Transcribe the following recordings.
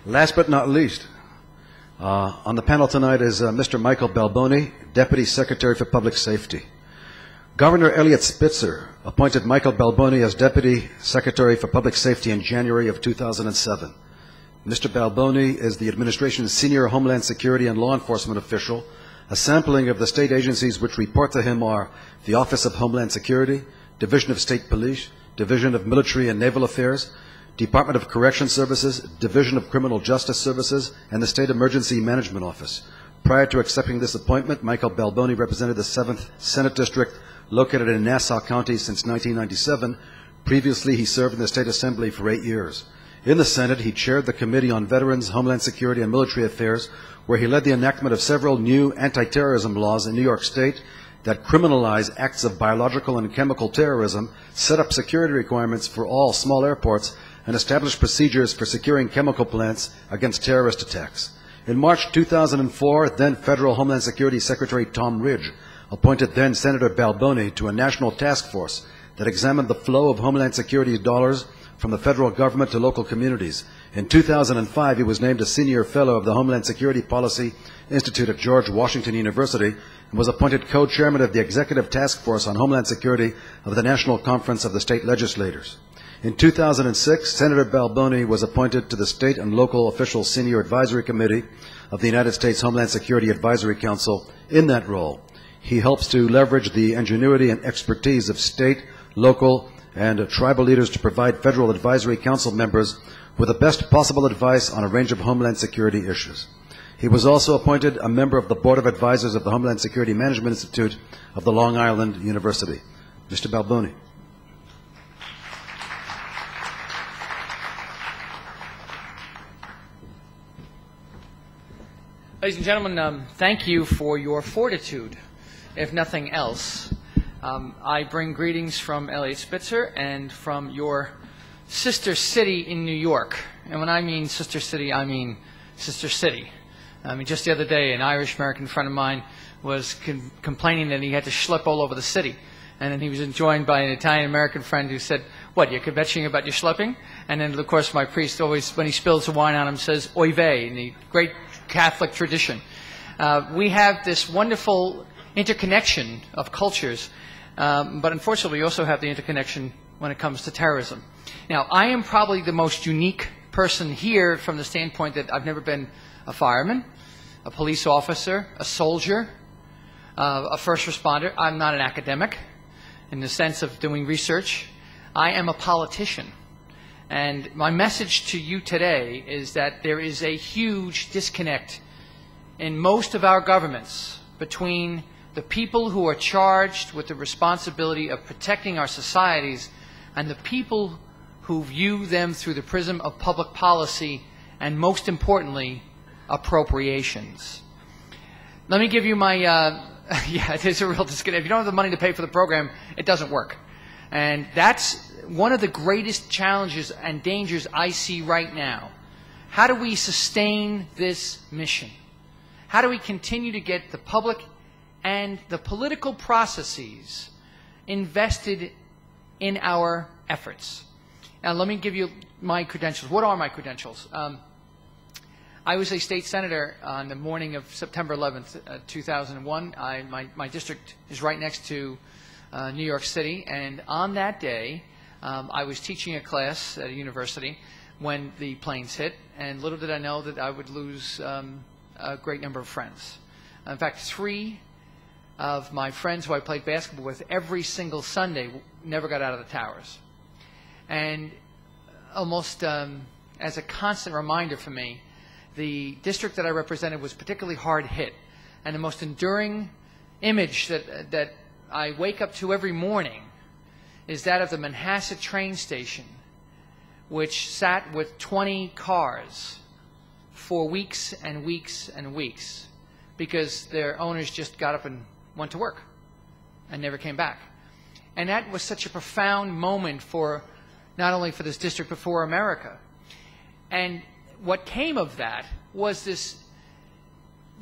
Last but not least, on the panel tonight is Mr. Michael Balboni, Deputy Secretary for Public Safety. Governor Eliot Spitzer appointed Michael Balboni as Deputy Secretary for Public Safety in January of 2007. Mr. Balboni is the administration's senior Homeland Security and law enforcement official. A sampling of the state agencies which report to him are the Office of Homeland Security, Division of State Police, Division of Military and Naval Affairs, Department of Correction Services, Division of Criminal Justice Services, and the State Emergency Management Office. Prior to accepting this appointment, Michael Balboni represented the 7th Senate District located in Nassau County since 1997. Previously, he served in the State Assembly for 8 years. In the Senate, he chaired the Committee on Veterans, Homeland Security, and Military Affairs, where he led the enactment of several new anti-terrorism laws in New York State that criminalize acts of biological and chemical terrorism, set up security requirements for all small airports, and established procedures for securing chemical plants against terrorist attacks. In March 2004, then Federal Homeland Security Secretary Tom Ridge appointed then Senator Balboni to a national task force that examined the flow of Homeland Security dollars from the federal government to local communities. In 2005, he was named a senior fellow of the Homeland Security Policy Institute at George Washington University and was appointed co-chairman of the Executive Task Force on Homeland Security of the National Conference of the State Legislators. In 2006, Senator Balboni was appointed to the State and Local Official Senior Advisory Committee of the United States Homeland Security Advisory Council. In that role, he helps to leverage the ingenuity and expertise of state, local, and tribal leaders to provide Federal Advisory Council members with the best possible advice on a range of Homeland Security issues. He was also appointed a member of the Board of Advisors of the Homeland Security Management Institute of the Long Island University. Mr. Balboni. Ladies and gentlemen, thank you for your fortitude, if nothing else. I bring greetings from Eliot Spitzer and from your sister city in New York. And when I mean sister city, I mean sister city. I mean, just the other day, an Irish-American friend of mine was complaining that he had to schlep all over the city. And then he was joined by an Italian-American friend who said, "What, you're kvetching about your schlepping?" And then, of course, my priest always, when he spills the wine on him, says, "Oy vey," in the great Catholic tradition. We have this wonderful interconnection of cultures, but unfortunately we also have the interconnection when it comes to terrorism. Now, I am probably the most unique person here from the standpoint that I've never been a fireman, a police officer, a soldier, a first responder. I'm not an academic in the sense of doing research. I am a politician. And my message to you today is that there is a huge disconnect in most of our governments between the people who are charged with the responsibility of protecting our societies and the people who view them through the prism of public policy and, most importantly, appropriations. Let me give you my, yeah, it is a real disconnect. If you don't have the money to pay for the program, it doesn't work. And that's one of the greatest challenges and dangers I see right now. How do we sustain this mission? How do we continue to get the public and the political processes invested in our efforts? Now, let me give you my credentials. What are my credentials? I was a state senator on the morning of September 11th, 2001. My district is right next to New York City, and on that day, I was teaching a class at a university when the planes hit, and little did I know that I would lose a great number of friends. In fact, 3 of my friends who I played basketball with every single Sunday never got out of the towers. And almost as a constant reminder for me, the district that I represented was particularly hard hit. And the most enduring image that I wake up to every morning is that of the Manhasset train station, which sat with 20 cars for weeks and weeks and weeks because their owners just got up and went to work and never came back. And that was such a profound moment for not only for this district but for America. And what came of that was this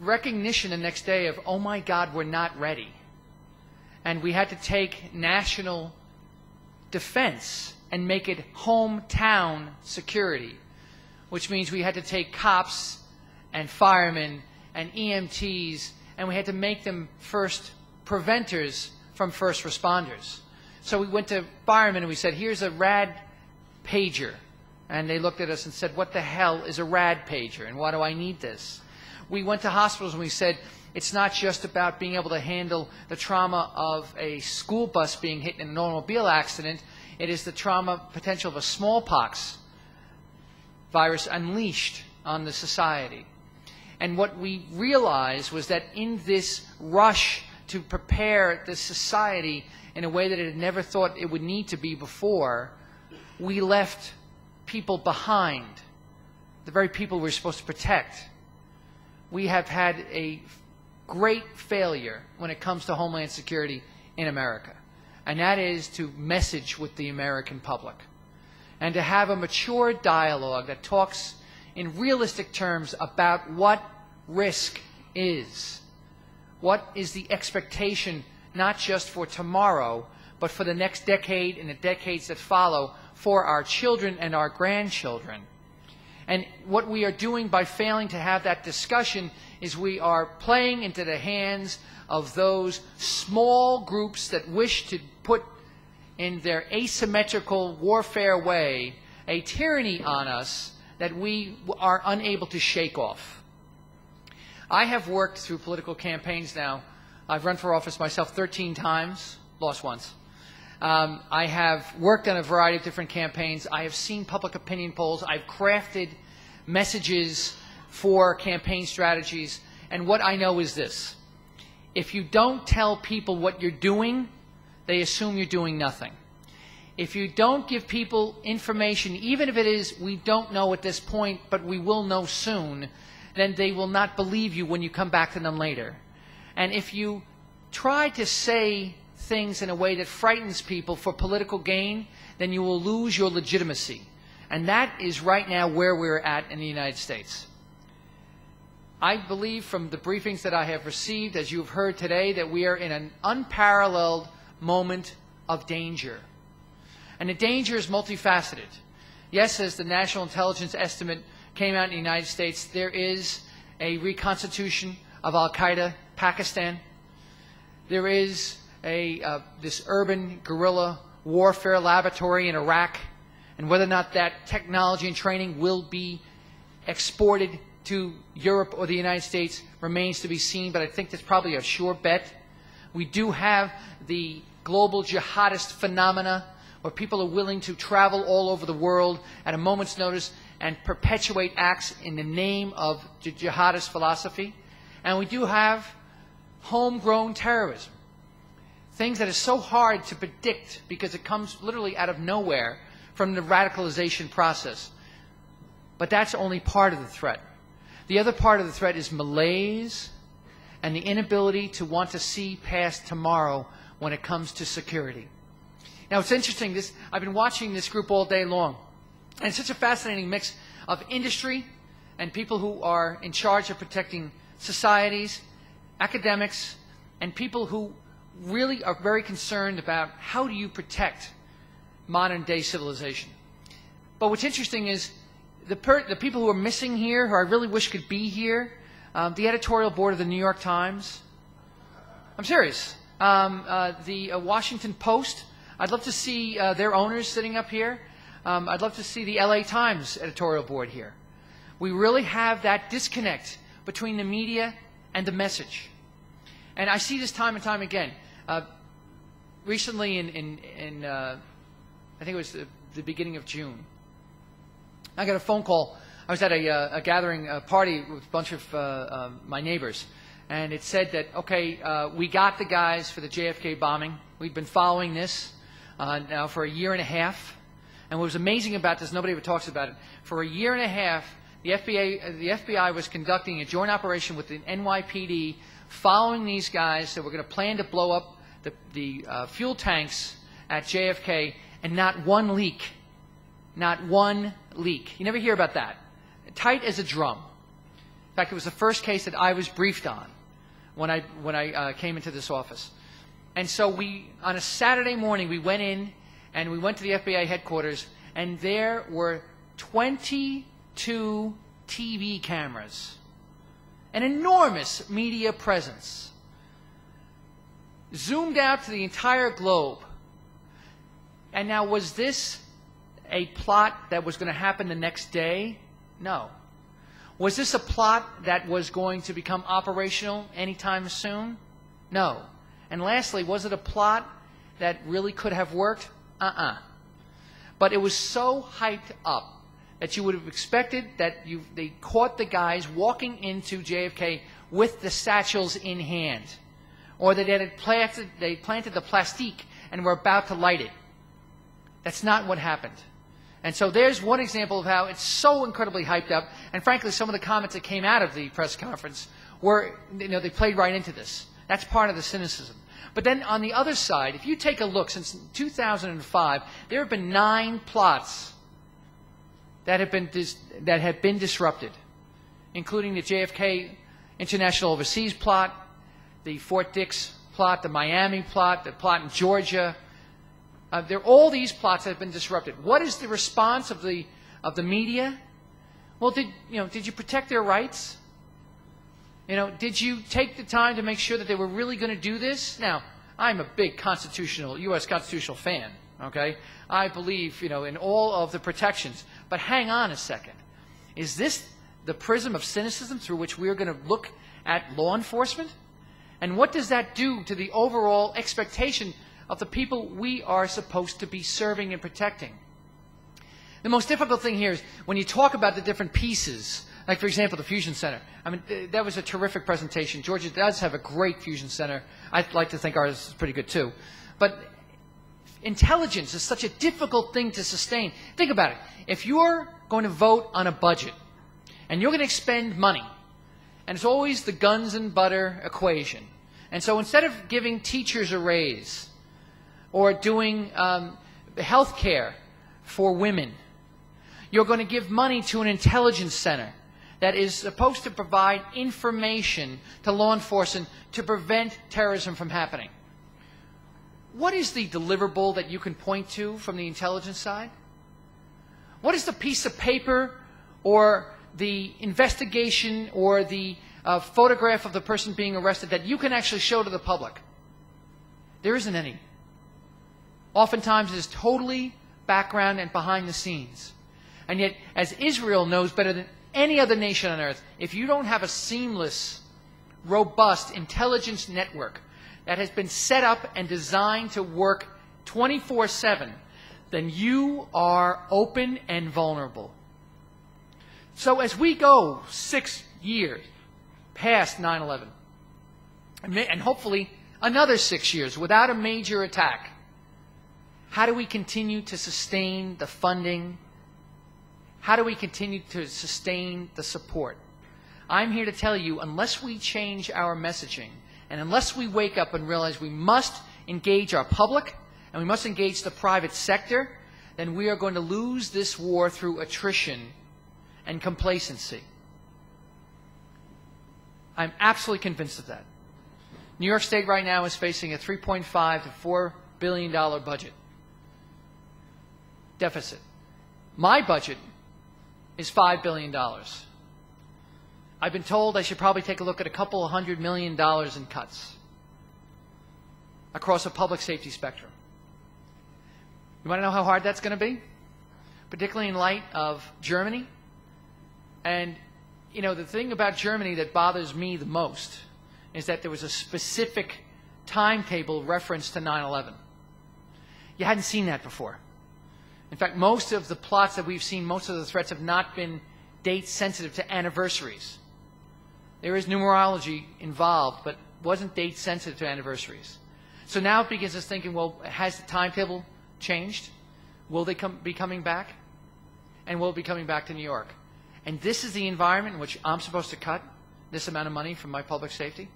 recognition the next day of, oh my God, we're not ready. And we had to take national defense and make it hometown security, which means we had to take cops and firemen and EMTs, and we had to make them first preventers from first responders. So we went to firemen and we said, here's a rad pager. And they looked at us and said, what the hell is a rad pager, and why do I need this? We went to hospitals and we said, it's not just about being able to handle the trauma of a school bus being hit in an automobile accident. It is the trauma potential of a smallpox virus unleashed on the society. And what we realized was that in this rush to prepare the society in a way that it had never thought it would need to be before, we left people behind, the very people we're supposed to protect. We have had a great failure when it comes to Homeland Security in America, and that is to message with the American public and to have a mature dialogue that talks in realistic terms about what risk is. What is the expectation, not just for tomorrow, but for the next decade and the decades that follow for our children and our grandchildren. And what we are doing by failing to have that discussion is we are playing into the hands of those small groups that wish to put in their asymmetrical warfare way a tyranny on us that we are unable to shake off. I have worked through political campaigns now. I've run for office myself 13 times, lost once. I have worked on a variety of different campaigns. I have seen public opinion polls. I've crafted messages for campaign strategies. And what I know is this. If you don't tell people what you're doing, they assume you're doing nothing. If you don't give people information, even if it is we don't know at this point, but we will know soon, then they will not believe you when you come back to them later. And if you try to say things in a way that frightens people for political gain, then you will lose your legitimacy. And that is right now where we're at in the United States. I believe from the briefings that I have received, as you've heard today, that we are in an unparalleled moment of danger. And the danger is multifaceted. Yes, as the National Intelligence Estimate came out in the United States, there is a reconstitution of Al-Qaeda, Pakistan. There is this urban guerrilla warfare laboratory in Iraq, and whether or not that technology and training will be exported to Europe or the United States remains to be seen, but I think that's probably a sure bet. We do have the global jihadist phenomena where people are willing to travel all over the world at a moment's notice and perpetuate acts in the name of jihadist philosophy. And we do have homegrown terrorism, things that are so hard to predict because it comes literally out of nowhere from the radicalization process. But that's only part of the threat. The other part of the threat is malaise and the inability to want to see past tomorrow when it comes to security. Now, it's interesting. I've been watching this group all day long. And it's such a fascinating mix of industry and people who are in charge of protecting societies, academics, and people who really are very concerned about how do you protect modern-day civilization. But what's interesting is the people who are missing here, who I really wish could be here, the editorial board of the New York Times. I'm serious. The Washington Post. I'd love to see their owners sitting up here. I'd love to see the LA Times editorial board here. We really have that disconnect between the media and the message. And I see this time and time again. Recently I think it was the beginning of June, I got a phone call. I was at a gathering, a party with a bunch of my neighbors. And it said that, okay, we got the guys for the JFK bombing. We've been following this now for a year and a half. And what was amazing about this, nobody ever talks about it, for a year and a half, the FBI was conducting a joint operation with the NYPD following these guys that were going to plan to blow up the fuel tanks at JFK, and not one leak. Not one leak. You never hear about that. Tight as a drum. In fact, it was the first case that I was briefed on when I came into this office. And so on a Saturday morning, we went in and we went to the FBI headquarters, and there were 22 2 TV cameras, an enormous media presence, zoomed out to the entire globe. And now, was this a plot that was going to happen the next day? No. Was this a plot that was going to become operational anytime soon? No. And lastly, was it a plot that really could have worked? But it was so hyped up that you would have expected that they caught the guys walking into JFK with the satchels in hand, or that they planted the plastique and were about to light it. That's not what happened. And so there's one example of how it's so incredibly hyped up. And frankly, some of the comments that came out of the press conference were, they played right into this. That's part of the cynicism. But then on the other side, if you take a look, since 2005, there have been 9 plots that have been disrupted, including the JFK International Overseas plot, the Fort Dix plot, the Miami plot, the plot in Georgia. All these plots have been disrupted. What is the response of the media? Well, did you protect their rights? Did you take the time to make sure that they were really going to do this? Now, I'm a big U.S. constitutional fan. Okay, I believe in all of the protections. But hang on a second. Is this the prism of cynicism through which we are going to look at law enforcement? And what does that do to the overall expectation of the people we are supposed to be serving and protecting? The most difficult thing here is when you talk about the different pieces, like, for example, the Fusion Center. I mean, that was a terrific presentation. Georgia does have a great Fusion Center. I'd like to think ours is pretty good, too. But intelligence is such a difficult thing to sustain. Think about it. If you're going to vote on a budget, and you're going to expend money, and it's always the guns and butter equation. And so instead of giving teachers a raise, or doing health care for women, you're going to give money to an intelligence center that is supposed to provide information to law enforcement to prevent terrorism from happening. What is the deliverable that you can point to from the intelligence side? What is the piece of paper or the investigation or the photograph of the person being arrested that you can actually show to the public? There isn't any. Oftentimes it is totally background and behind the scenes. And yet, as Israel knows better than any other nation on earth, if you don't have a seamless, robust intelligence network that has been set up and designed to work 24/7, then you are open and vulnerable. So as we go 6 years past 9/11, and hopefully another 6 years without a major attack, how do we continue to sustain the funding? How do we continue to sustain the support? I'm here to tell you, unless we change our messaging, and unless we wake up and realize we must engage our public, and we must engage the private sector, then we are going to lose this war through attrition and complacency. I'm absolutely convinced of that. New York State right now is facing a $3.5 to $4 billion budget deficit. My budget is $5 billion. I've been told I should probably take a look at a couple of $100 million in cuts across a public safety spectrum. You want to know how hard that's going to be? Particularly in light of Germany. And, the thing about Germany that bothers me the most is that there was a specific timetable reference to 9/11. You hadn't seen that before. In fact, most of the plots that we've seen, most of the threats have not been date sensitive to anniversaries. There is numerology involved, but wasn't date sensitive to anniversaries. So now it begins us thinking, well, has the timetable changed? Will they be coming back? And will it be coming back to New York? And this is the environment in which I'm supposed to cut this amount of money from my public safety?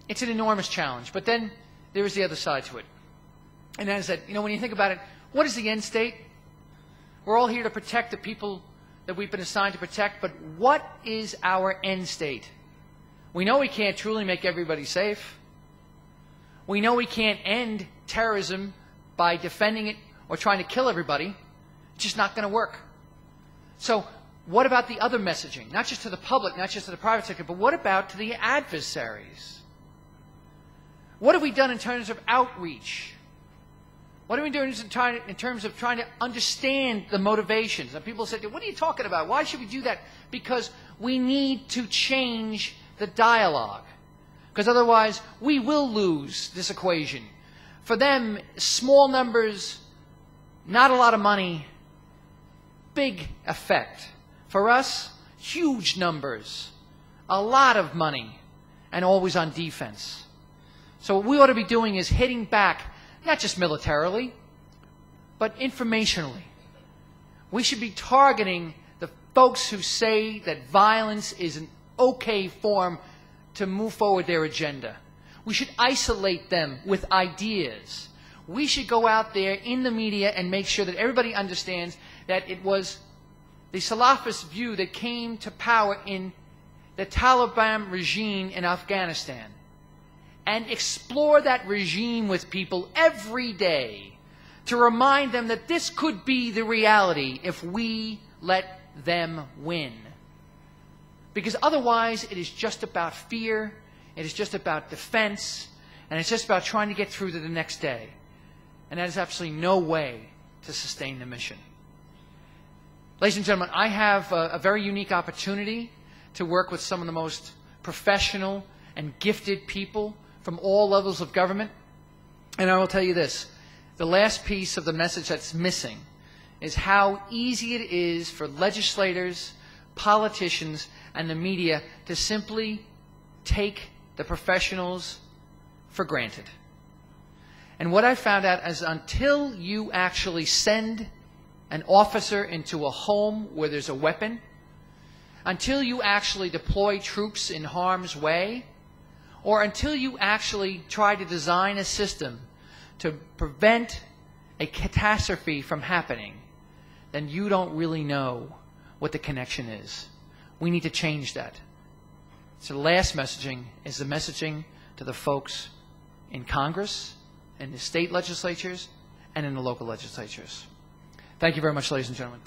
It's an enormous challenge. But then there is the other side to it. And that is that, when you think about it, what is the end state? We're all here to protect the people that we've been assigned to protect, but what is our end state? We know we can't truly make everybody safe. We know we can't end terrorism by defending it or trying to kill everybody. It's just not going to work. So what about the other messaging? Not just to the public, not just to the private sector, but what about to the adversaries? What have we done in terms of outreach? What are we doing in terms of trying to understand the motivations? And people say, what are you talking about? Why should we do that? Because we need to change the dialogue. Because otherwise, we will lose this equation. For them, small numbers, not a lot of money, big effect. For us, huge numbers, a lot of money, and always on defense. So what we ought to be doing is hitting back, not just militarily, but informationally. We should be targeting the folks who say that violence is an okay form to move forward their agenda. We should isolate them with ideas. We should go out there in the media and make sure that everybody understands that it was the Salafist view that came to power in the Taliban regime in Afghanistan. And explore that regime with people every day to remind them that this could be the reality if we let them win. Because otherwise, it is just about fear, it is just about defense, and it's just about trying to get through to the next day. And that is absolutely no way to sustain the mission. Ladies and gentlemen, I have a very unique opportunity to work with some of the most professional and gifted people from all levels of government. And I will tell you this, the last piece of the message that's missing is how easy it is for legislators, politicians, and the media to simply take the professionals for granted. And what I found out is until you actually send an officer into a home where there's a weapon, until you actually deploy troops in harm's way, or until you actually try to design a system to prevent a catastrophe from happening, then you don't really know what the connection is. We need to change that. So the last messaging is the messaging to the folks in Congress, in the state legislatures, and in the local legislatures. Thank you very much, ladies and gentlemen.